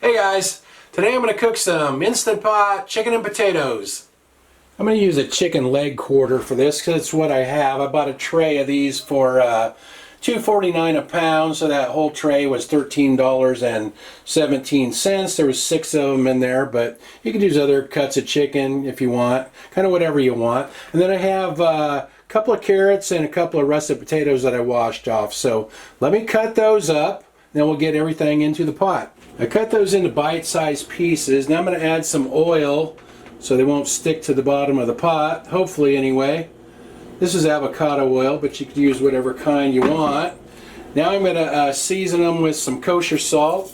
Hey guys, today I'm going to cook some Instant Pot chicken and potatoes. I'm going to use a chicken leg quarter for this because it's what I have. I bought a tray of these for $2.49 a pound, so that whole tray was $13.17. There was 6 of them in there, but you can use other cuts of chicken if you want, kind of whatever you want. And then I have a couple of carrots and a couple of russet potatoes that I washed off. So let me cut those up, then we'll get everything into the pot. I cut those into bite-sized pieces. Now I'm going to add some oil so they won't stick to the bottom of the pot, hopefully anyway. This is avocado oil, but you can use whatever kind you want. Now I'm going to season them with some kosher salt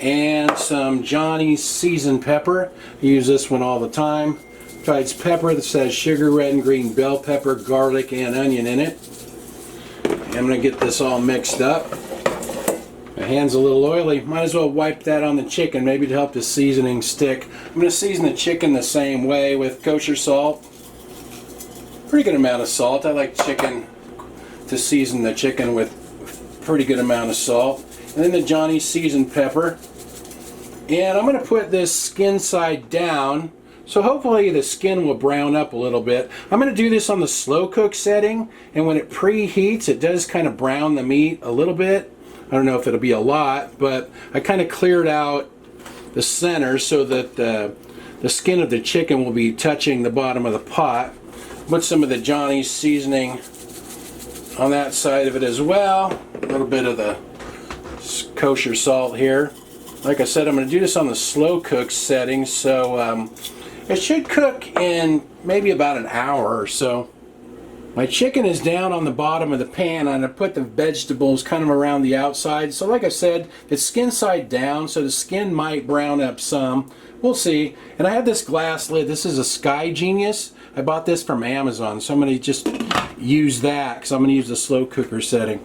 and some Johnny's seasoned pepper. I use this one all the time. Besides pepper, that says sugar, red and green bell pepper, garlic, and onion in it. And I'm going to get this all mixed up. My hand's a little oily. Might as well wipe that on the chicken, maybe to help the seasoning stick. I'm going to season the chicken the same way with kosher salt. Pretty good amount of salt. I like chicken to season the chicken with pretty good amount of salt. And then the Johnny's seasoned pepper. And I'm going to put this skin side down, so hopefully the skin will brown up a little bit. I'm going to do this on the slow cook setting, and when it preheats, it does kind of brown the meat a little bit. I don't know if it'll be a lot, but I kind of cleared out the center so that the skin of the chicken will be touching the bottom of the pot. Put some of the Johnny's seasoning on that side of it as well. A little bit of the kosher salt here. Like I said, I'm going to do this on the slow cook setting, so it should cook in maybe about an hour or so. My chicken is down on the bottom of the pan, and I put the vegetables kind of around the outside. So like I said, it's skin side down, so the skin might brown up some. We'll see. And I have this glass lid. This is a Sky Genius. I bought this from Amazon, so I'm going to just use that because I'm going to use the slow cooker setting.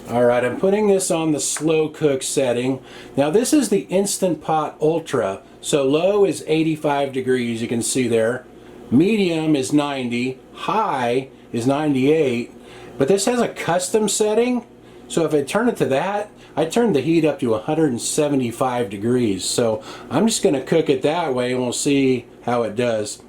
Alright, I'm putting this on the slow cook setting. Now this is the Instant Pot Ultra. So low is 85 degrees, you can see there. Medium is 90. High is 98. But this has a custom setting. So if I turn it to that, I turned the heat up to 175 degrees. So I'm just going to cook it that way and we'll see how it does.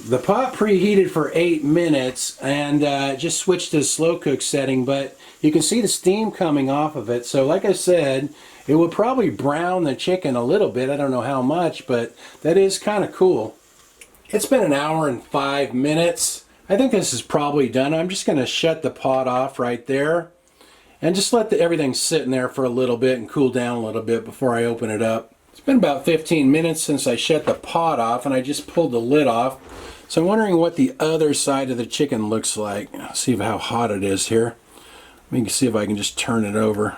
The pot preheated for 8 minutes and just switched to the slow cook setting, but you can see the steam coming off of it. So like I said, it will probably brown the chicken a little bit. I don't know how much, but that is kind of cool. It's been an hour and 5 minutes. I think this is probably done. I'm just going to shut the pot off right there and just let everything sit in there for a little bit and cool down a little bit before I open it up. It's been about 15 minutes since I shut the pot off and I just pulled the lid off. So I'm wondering what the other side of the chicken looks like. See how hot it is here. Let me see if I can just turn it over.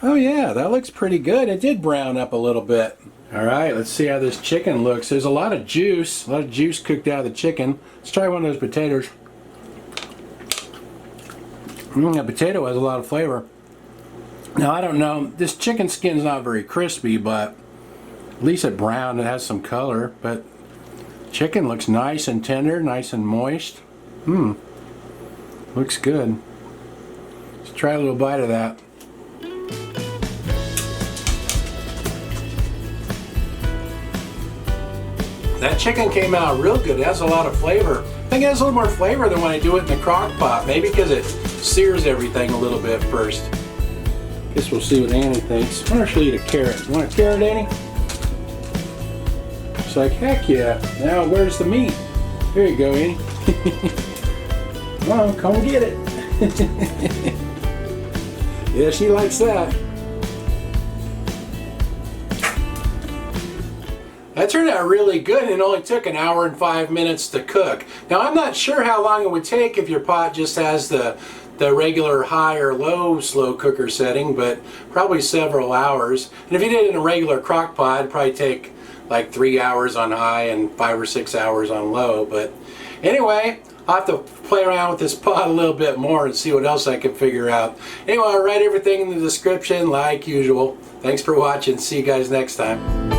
Oh yeah, that looks pretty good. It did brown up a little bit. Alright, let's see how this chicken looks. There's a lot of juice cooked out of the chicken. Let's try one of those potatoes. The potato has a lot of flavor. Now I don't know, this chicken skin's not very crispy, but at least it browned. It has some color, but chicken looks nice and tender, nice and moist. Looks good. Let's try a little bite of that. That chicken came out real good. It has a lot of flavor. I think it has a little more flavor than when I do it in the crock pot. Maybe because it sears everything a little bit first. Guess we'll see what Annie thinks. I want to eat a carrot. You want a carrot, Annie? It's like, heck yeah. Now where's the meat? Here you go, Annie. Come on, come get it. Yeah, she likes that. That turned out really good, and it only took an hour and 5 minutes to cook. Now I'm not sure how long it would take if your pot just has the regular high or low slow cooker setting, but probably several hours. And if you did it in a regular crock pot, it'd probably take like 3 hours on high and 5 or 6 hours on low. But anyway, I'll have to play around with this pot a little bit more and see what else I can figure out. Anyway, I'll write everything in the description like usual. Thanks for watching. See you guys next time.